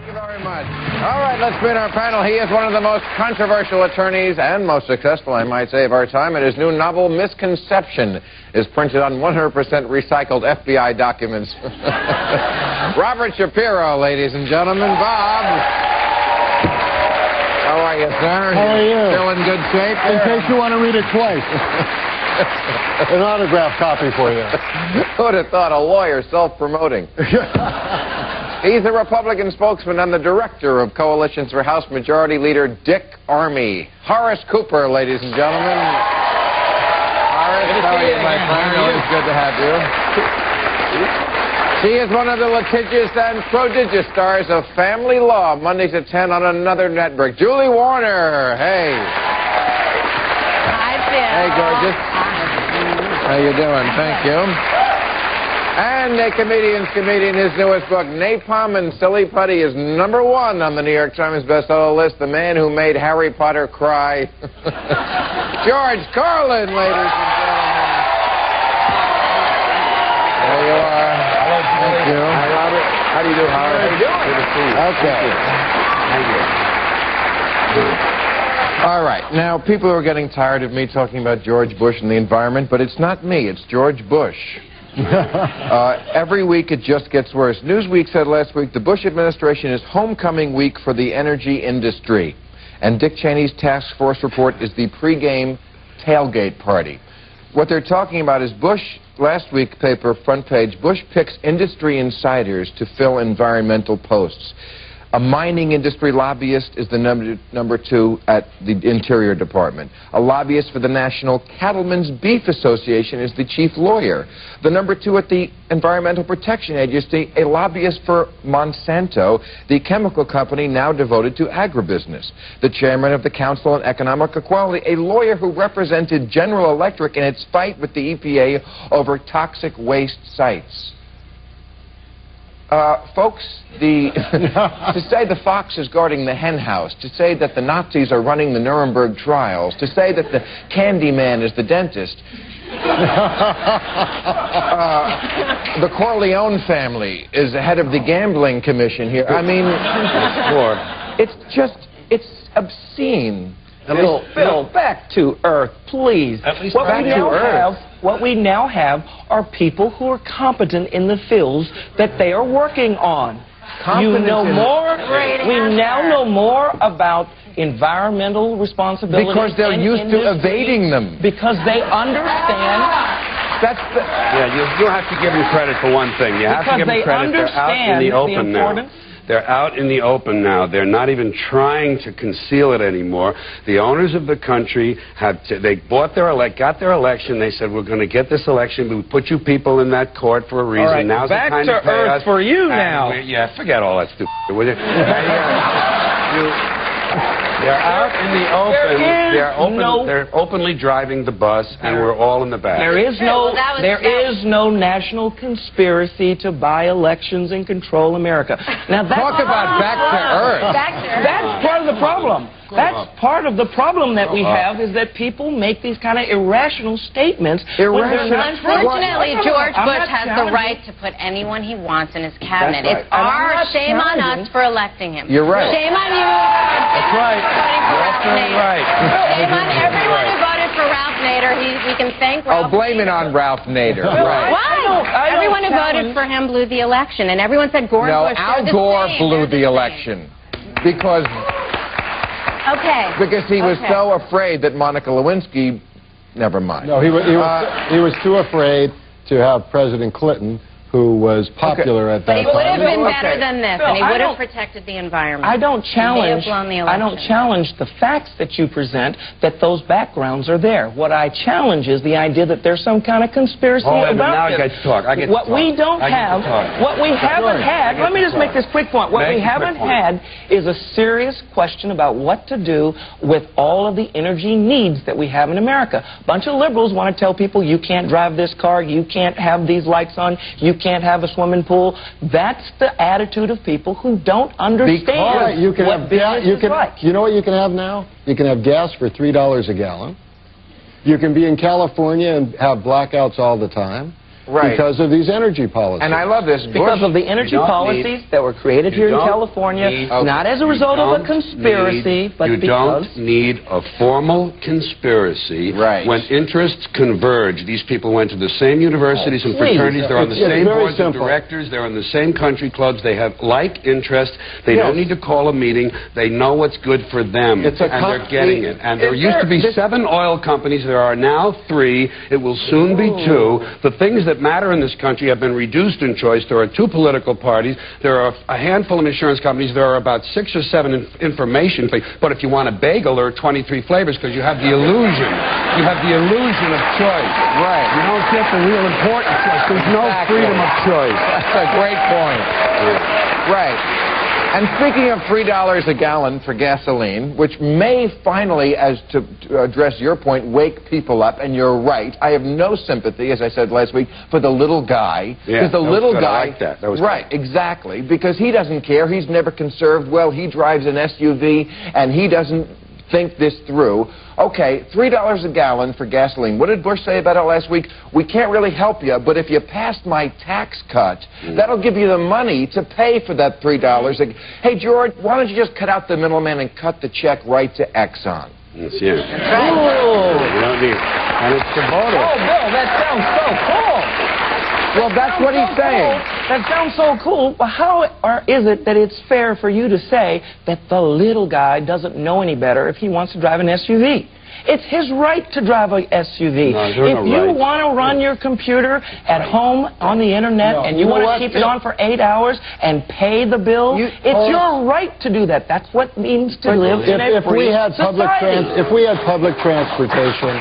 you very much. All right, let's meet our panel. He is one of the most controversial attorneys and most successful, I might say, of our time. And his new novel, Misconception, is printed on 100% recycled FBI documents. Robert Shapiro, ladies and gentlemen. Bob. How are you, sir? How are you? Still in good shape? In case you want to read it twice. An autograph copy for you. Who would have thought, a lawyer self-promoting? He's the Republican spokesman and the director of Coalitions for House Majority Leader Dick Armey. Horace Cooper, ladies and gentlemen. Horace, how are you, my friend? Always good to have you. She is one of the litigious and prodigious stars of Family Law, Mondays at 10 on another network. Julie Warner, hey. Hi, Bill. Hey, gorgeous. How you doing? Thank you. And a comedian's comedian, his newest book, Napalm and Silly Putty, is #1 on the New York Times bestseller list. The man who made Harry Potter cry. George Carlin, ladies and gentlemen. There you are. Hello, Thank you. Hi, Robert. How do you do, Howard? How are you doing? Good to see you. Okay. Thank you. All right. Now, people are getting tired of me talking about George Bush and the environment, but it's not me. It's George Bush. Every week it just gets worse. Newsweek said last week the Bush administration is homecoming week for the energy industry. And Dick Cheney's task force report is the pregame tailgate party. What they're talking about is Bush, last week's paper, front page, Bush picks industry insiders to fill environmental posts. A mining industry lobbyist is the number 2 at the Interior Department. A lobbyist for the National Cattlemen's Beef Association is the chief lawyer. The number 2 at the Environmental Protection Agency, a lobbyist for Monsanto, the chemical company now devoted to agribusiness. The chairman of the Council on Economic Equality, a lawyer who represented General Electric in its fight with the EPA over toxic waste sites. Folks, to say the fox is guarding the hen house, to say that the Nazis are running the Nuremberg trials, to say that the candy man is the dentist, the Corleone family is the head of the gambling commission here. I mean, it's obscene. Bill, back to Earth, please. At least What we now have are people who are competent in the fields that they are working on. We now know more about environmental responsibility. Because they're used to evading them. Because they understand. Yeah, you have to give them credit for one thing. You have to give them credit. They're out in the open now. They're out in the open now. They're not even trying to conceal it anymore. The owners of the country they got their election. They said, we're going to get this election. We put you people in that court for a reason. All right, now's back the time to pay Earth us. for you now. Yeah, forget all that stupid. Will you? They're out in the open. They're openly driving the bus, and we're all in the back. There is no national conspiracy to buy elections and control America. Now Talk about back to Earth. That's part of the problem. That's part of the problem that we have, is that people make these kind of irrational statements. Unfortunately, George Bush has the right to put anyone he wants in his cabinet. That's right. It's our shame on us for electing him. You're right. Shame on you. That's right. Shame on everyone who voted for Ralph Nader. We can thank Ralph. Oh, blame it on Ralph Nader. Right. Why? Everyone who voted for him blew the election, and everyone said Gore and Bush. Al Gore blew the election because he was so afraid that Monica Lewinsky. Never mind. No, he was too afraid to have President Clinton, who was popular at that time. But he would have been better than this, Bill, and he would have protected the environment. I don't challenge the facts that you present, that those backgrounds are there. What I challenge is the idea that there's some kind of conspiracy about now this. I get to talk. Let me just make this quick point. What we haven't had is a serious question about what to do with all of the energy needs that we have in America. A bunch of liberals want to tell people you can't drive this car, you can't have these lights on, you can't have a swimming pool. That's the attitude of people who don't understand what business is like. You know what you can have now? You can have gas for $3 a gallon. You can be in California and have blackouts all the time. because of these energy policies. And I love this. Because of the energy policies that were created here in California, not as a result of a conspiracy, but because... You don't need a formal conspiracy. When interests converge, these people went to the same universities and fraternities, they're on the same boards of directors, they're in the same country clubs, they have like interests, they don't need to call a meeting, they know what's good for them, and they're getting it. And there used to be 7 oil companies, there are now 3, it will soon be 2. The things that matter in this country have been reduced in choice. There are 2 political parties, there are a handful of insurance companies, there are about 6 or 7 information things, but if you want a bagel, there are 23 flavors because you have the illusion. You have the illusion of choice. You don't get the real important choice. There's no freedom of choice. That's a great point. And speaking of $3 a gallon for gasoline, which may finally, to address your point, wake people up, and you're right, I have no sympathy, as I said last week, for the little guy. Because the little guy... I like that. That was exactly. Because he doesn't care. He's never conserved well. He drives an SUV, and he doesn't think this through. Okay, $3 a gallon for gasoline. What did Bush say about it last week? We can't really help you, but if you pass my tax cut, that'll give you the money to pay for that $3. Hey, George, why don't you just cut out the middleman and cut the check right to Exxon? Yes, yeah. You don't need it. And it's the voter. Oh, Bill, that sounds so cool. Well, that's what he's saying. That sounds so cool. But how is it that it's fair for you to say that the little guy doesn't know any better if he wants to drive an SUV? It's his right to drive an SUV. If you want to run your computer at home on the internet and you want to keep it on for 8 hours and pay the bill, it's your right to do that. That's what it means to live in a free society. If we had public transportation...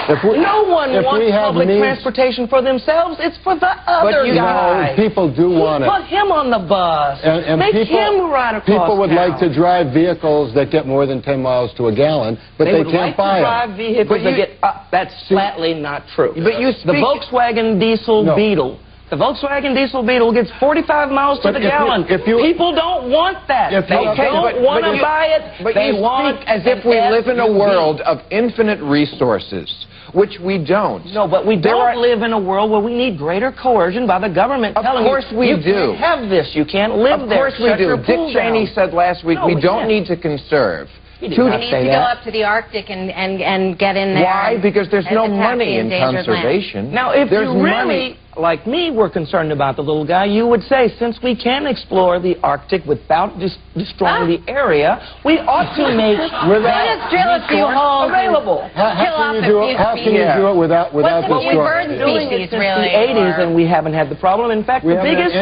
No one wants public transportation for themselves. It's for the other guy. No, people do want it. Put him on the bus. Make him ride across People would town. like to drive vehicles that get more than 10 miles to a gallon, but they can't buy them. Vehicles that get that's flatly not true. But the Volkswagen diesel Beetle. The Volkswagen diesel Beetle gets 45 miles to the gallon. People don't want that. They don't want to buy it. But you speak as if we live in a world of infinite resources, which we don't. No, but we don't live in a world where we need greater coercion by the government telling you, you can't have this, you can't live there. Of course we do. Dick Cheney said last week, we don't need to conserve. We need to go up to the Arctic and get in there. Why? Because there's no money in conservation. Now, if you really, like me, were concerned about the little guy, you would say, since we can explore the Arctic without destroying the area, we ought to make available. How can you do it without destroying? We've been doing it since the 80s, and we haven't had the problem. In fact, the biggest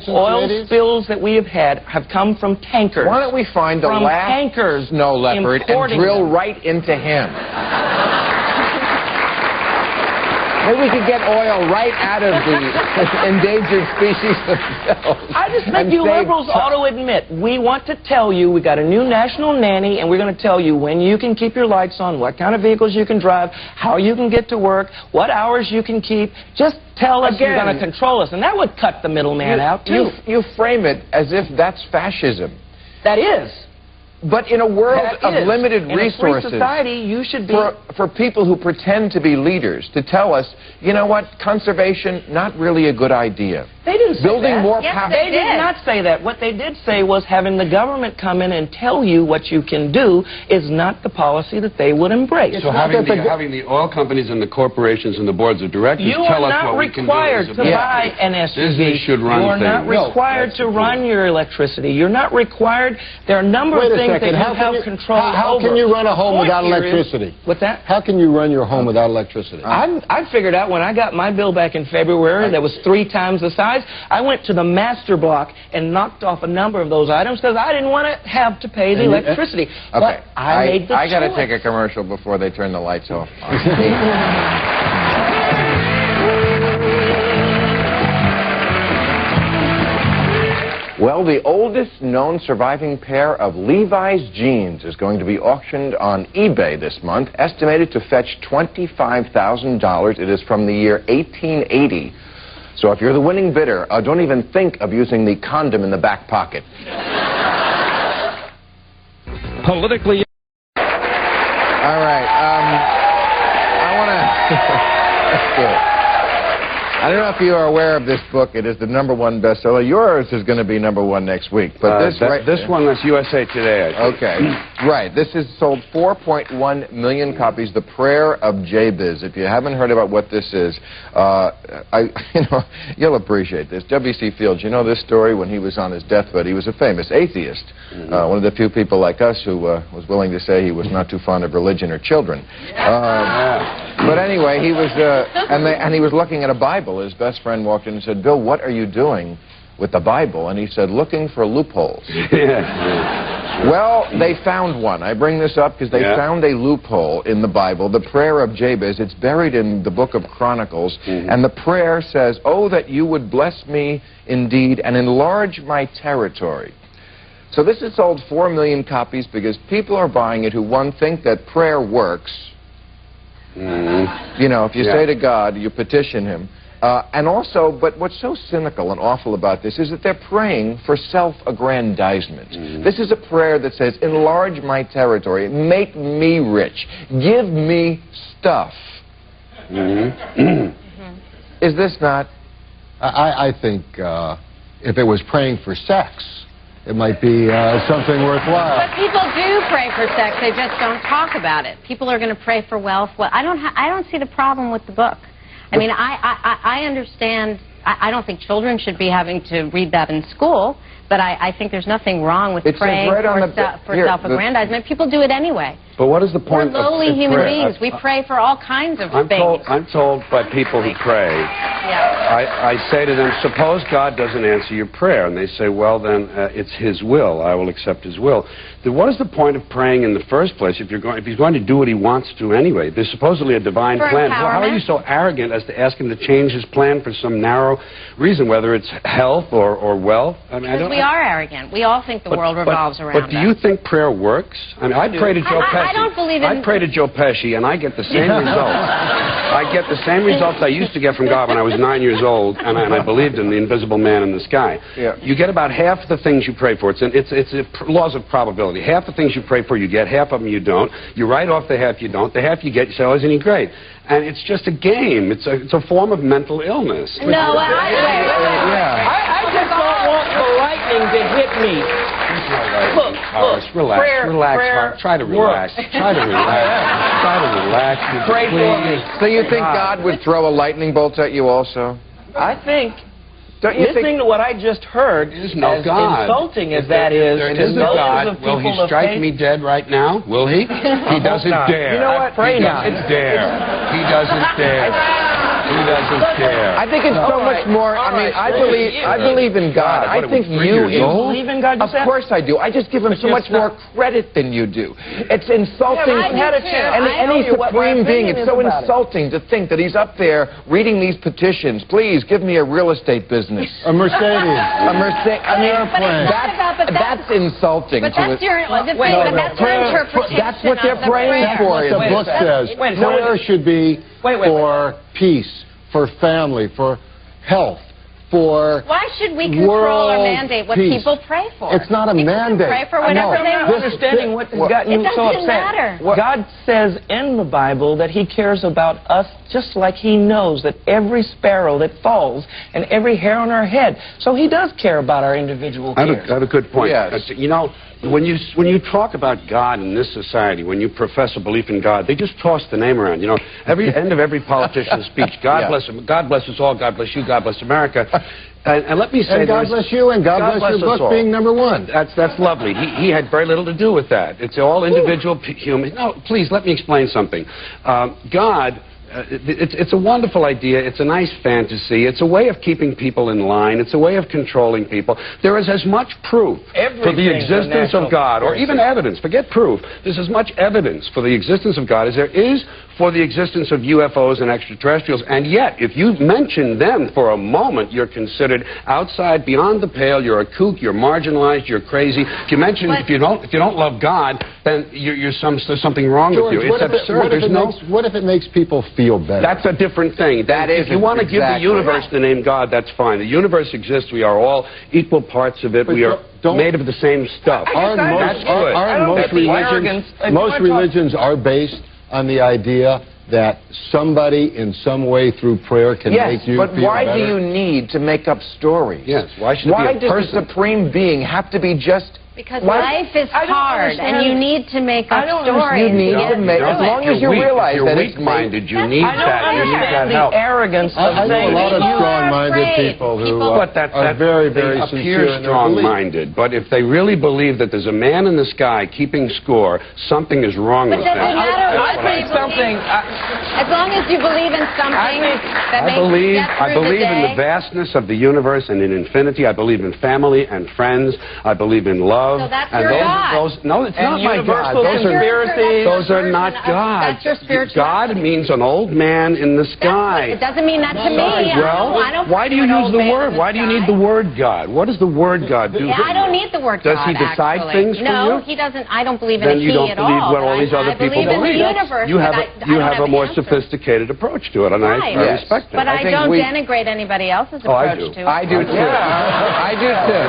oil spills that we have had have come from tankers. Why don't we find the last snow leopard and drill right into him? Maybe we could get oil right out of the endangered species themselves. I just think you liberals ought to admit, we want to tell you we got a new national nanny, and we're going to tell you when you can keep your lights on, what kind of vehicles you can drive, how you can get to work, what hours you can keep. Just tell us you're going to control us, and that would cut the middleman out, too. You frame it as if that's fascism. That is. But in a world of limited resources, in a free society, you should be... For people who pretend to be leaders to tell us, you know what, conservation, not really a good idea. They didn't say Building that. more power. They did not say that. What they did say was having the government come in and tell you what you can do is not the policy that they would embrace. So having the oil companies and the corporations and the boards of directors tell us what we can do. You are not required to buy an SUV. Should run you are not required to run your electricity. You're not required. There are a number of things that you have control over. How can you run a home without electricity? What's that? How can you run your home without electricity? I figured out when I got my bill back in February that was 3 times the size. I went to the master block and knocked off a number of those items because I didn't want to have to pay the electricity. Okay. But I made the choice. I got to take a commercial before they turn the lights off. Well, the oldest known surviving pair of Levi's jeans is going to be auctioned on eBay this month, estimated to fetch $25,000. It is from the year 1880. So if you're the winning bidder, don't even think of using the condom in the back pocket. Politically... All right, I want to... Let's do it. I don't know if you are aware of this book. It is the #1 bestseller. Yours is going to be #1 next week. But this one is USA Today, I think. Okay. Right. This has sold 4.1 million copies. The Prayer of Jabez. If you haven't heard about what this is, you'll appreciate this. W.C. Fields, you know this story? When he was on his deathbed, he was a famous atheist. One of the few people like us who was willing to say he was not too fond of religion or children. But anyway, he was, and he was looking at a Bible. His best friend walked in and said, "Bill, what are you doing with the Bible?" And he said, "Looking for loopholes." Well, they found one. I bring this up because they found a loophole in the Bible, the Prayer of Jabez. It's buried in the book of Chronicles, and the prayer says, "Oh, that you would bless me indeed and enlarge my territory." So this has sold 4 million copies because people are buying it who, one, think that prayer works. You know, if you say to God, you petition him. And also, but what's so cynical and awful about this is that they're praying for self-aggrandizement. This is a prayer that says, enlarge my territory, make me rich, give me stuff. Is this not? I think if it was praying for sex, it might be something worthwhile. But people do pray for sex. They just don't talk about it. People are going to pray for wealth. Well, I don't see the problem with the book. I mean, I understand. I don't think children should be having to read that in school. But I think there's nothing wrong with praying for self-aggrandizement. People do it anyway. But what is the point? We're lowly human beings. We pray for all kinds of things. I'm told by people who pray, I say to them, suppose God doesn't answer your prayer. And they say, well, then it's his will. I will accept his will. Then what is the point of praying in the first place if he's going to do what he wants to anyway? There's supposedly a divine plan. Well, how are you so arrogant as to ask him to change his plan for some narrow reason, whether it's health or wealth? I mean, because we are arrogant. We all think the world revolves around us. But do you think prayer works? I mean, I pray to Joe Pesci. I don't believe in... I pray to Joe Pesci, and I get the same results. I get the same results I used to get from God when I was 9 years old, and I believed in the invisible man in the sky. You get about half the things you pray for. It's laws of probability. Half the things you pray for you get, half of them you don't. You write off the half you don't. The half you get, you say, oh, isn't he great? And it's just a game. It's a form of mental illness. No, I just don't want the lightning to hit me. Look, relax. Try to relax. Try to relax. Pray for me. So you think God would throw a lightning bolt at you also? I think. Listening to what I just heard, as insulting as that is to millions of people, will he strike me dead right now? Will he? He doesn't dare. You know what? He doesn't dare. He doesn't dare. He doesn't dare. I think it's so much more. I mean, I believe in God. I think you believe in God. Of course I do. I just give him so much more credit than you do. It's insulting. And any supreme being, it's so insulting to think that he's up there reading these petitions. Please give me a real estate business. A Mercedes. I mean, that's insulting. But that's your interpretation. That's what they're praying for. That's what the book says. Prayer should be for peace, for family, for health, for Why should we control or mandate what people pray for? It's not a mandate. Pray for whatever they want. Understanding what has gotten you so upset. Matter. God says in the Bible that he cares about us just like he knows that every sparrow that falls and every hair on our head. So he does care about our individual cares. I have a good point. Yes. You know, when you talk about God in this society, when you profess a belief in God, they just toss the name around. You know, end of every politician's speech, God bless him, God bless us all, God bless you, God bless America. And let me say, and God bless you, and God bless your book being #1. That's lovely. He had very little to do with that. It's all individual human. No, please let me explain something. God. It's a wonderful idea. It's a nice fantasy. It's a way of keeping people in line. It's a way of controlling people. There is as much proof for the existence of God, or even evidence. Forget proof. There's as much evidence for the existence of God as there is for the existence of UFOs and extraterrestrials. And yet, if you mention them for a moment, you're considered outside, beyond the pale. You're a kook. You're marginalized. You're crazy. If you mention if you don't love God, then there's something wrong with you. It's absurd. What if it makes people feel better? That's a different thing. If you want to give the universe the name God, that's fine. The universe exists. We are all equal parts of it. We are made of the same stuff. Most religions are based on the idea that somebody in some way through prayer can make you feel better? Yes, but why do you need to make up stories? Yes, why should it be does a supreme being have to be just... Because life is hard, and you need to make up stories. You need to make, as long as you realize that it's weak-minded, you need that. You need that help. The arrogance of I know a lot of strong-minded people who are very, very sincere in their belief. Strong-minded, but if they really believe that there's a man in the sky keeping score, something is wrong with that. I think something. As long as you believe in something that makes you get through I believe in the vastness of the universe and in infinity. I believe in family and friends. I believe in love. So that's your God. No, it's not my God. Those are not God. That's your spiritual God means an old man in the sky. It doesn't mean that to me. Well, why do you use the word? Why do you need the word God? What does the word God do? I don't need the word God. Does he decide things for you? No, he doesn't. I don't believe in then a he at all. Then you don't believe what all these other people believe. I believe in the universe. You have a more sophisticated approach to it, and I respect that. But I don't denigrate anybody else's approach to it. I do too. I do too.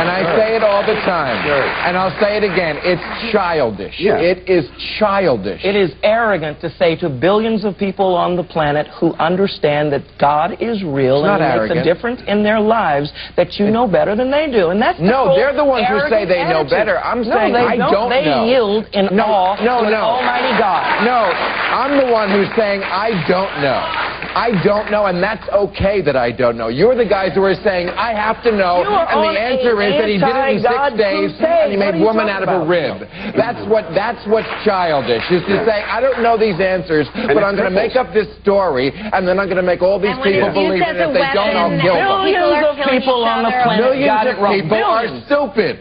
And I say it all the time. And I'll say it again. It's childish. It is childish. It is arrogant to say to billions of people on the planet who understand that God is real and makes a difference in their lives that you know better than they do. And that's no, they're the ones who say they know better. I'm saying I don't know. They yield in awe to Almighty God. No, I'm the one who's saying I don't know. I don't know, and that's okay that I don't know. You're the guys who are saying, I have to know, and the answer is that he did it in 6 days, and he made woman out of a rib. That's what's childish, is to say, I don't know these answers, but I'm going to make up this story, and then I'm going to make all these people believe it, and if they don't, I'll kill them. Millions of people on the planet Millions of people are stupid.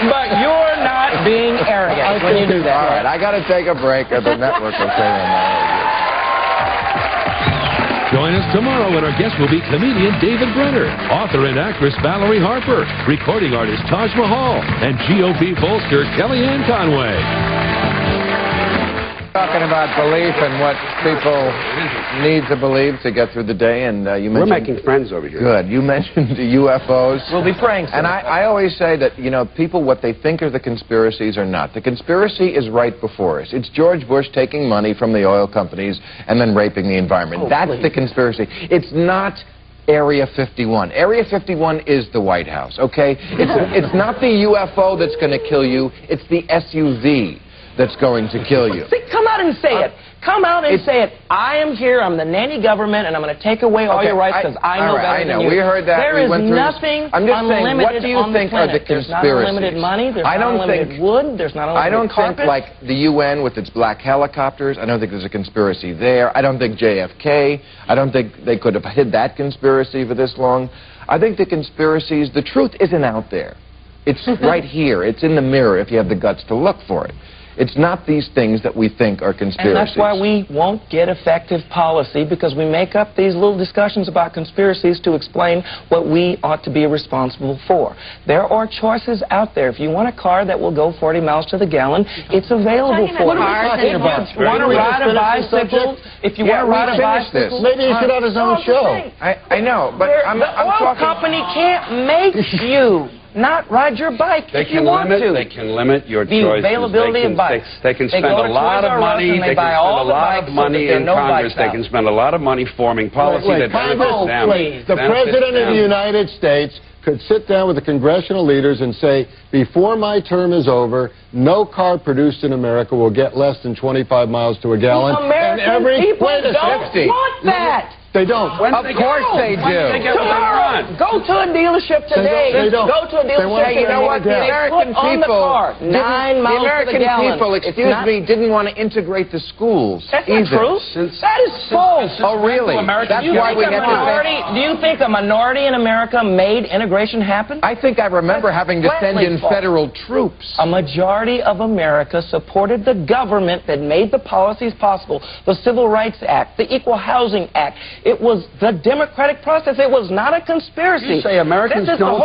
But you're not being arrogant when you do that. All right, I got to take a break, or the network will say Join us tomorrow when our guest will be comedian David Brenner, author and actress Valerie Harper, recording artist Taj Mahal, and GOP pollster Kellyanne Conway. Talking about belief and what people need to believe to get through the day, and you mentioned... We're making friends over here. Good. You mentioned UFOs. We'll be praying. And I always say that, you know, people, what they think are the conspiracies are not. The conspiracy is right before us. It's George Bush taking money from the oil companies and then raping the environment. That's the conspiracy. It's not Area 51. Area 51 is the White House, okay? It's not the UFO that's going to kill you. It's the SUV that's going to kill you. See, come out and say it. Come out and say it. I am here. I'm the nanny government, and I'm going to take away all your rights because I know better than you. We heard that. There is nothing unlimited what do you think are the conspiracies? There's not unlimited money. There's not unlimited wood. There's not unlimited carpet. I don't think, like, the UN with its black helicopters, I don't think there's a conspiracy there. I don't think JFK. I don't think they could have hid that conspiracy for this long. I think the conspiracies, the truth isn't out there. It's right here. It's in the mirror if you have the guts to look for it. It's not these things that we think are conspiracies. And that's why we won't get effective policy, because we make up these little discussions about conspiracies to explain what we ought to be responsible for. There are choices out there. If you want a car that will go 40 miles to the gallon, it's available for you. If you want to ride a bicycle, if you want to ride a bicycle... Maybe he should have his own show. I know, but I'm talking... The oil company can't make you not ride your bike if you want to. They can limit your choices. The availability of bikes. They can spend a lot of money. They can spend a lot of money in Congress. They can spend a lot of money forming policy that benefits them. The President of the United States could sit down with the congressional leaders and say, before my term is over, no car produced in America will get less than 25 miles to a gallon. American people don't want that. They don't. Of course they do. Tomorrow, go to a dealership today. They don't. Go to a dealership. You know what? The American people, 9 miles the American people, excuse me, didn't want to integrate the schools. That's not true. That is false. Oh, really? That's why we had to. Do you think a minority in America made integration happen? I think I remember having to send in federal troops. A majority of America supported the government that made the policies possible. The Civil Rights Act, the Equal Housing Act. It was the democratic process. It was not a conspiracy. You say Americans don't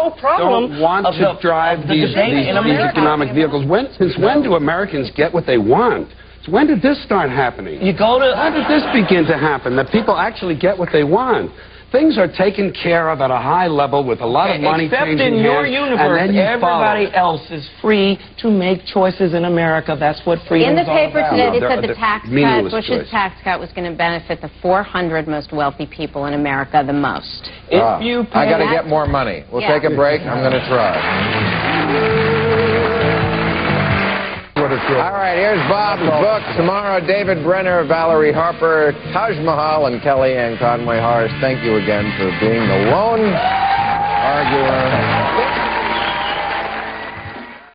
want to drive these economic vehicles. Since when do Americans get what they want? When did this start happening? You go to... When did this begin to happen, that people actually get what they want? things are taken care of at a high level with a lot of money except changing in your hands, universe, and then you everybody follow. else is free to make choices in America. That's what freedom In is the all paper about. today, they No, said the they're tax cut, meaningless Bush's choice. tax cut was going to benefit the 400 most wealthy people in America the most. If you pay I got to get more money. We'll take a break. I'm going to try. All right, here's Bob's book. Tomorrow, David Brenner, Valerie Harper, Taj Mahal, and Kellyanne Conway. Horace, thank you again for being the lone arguer.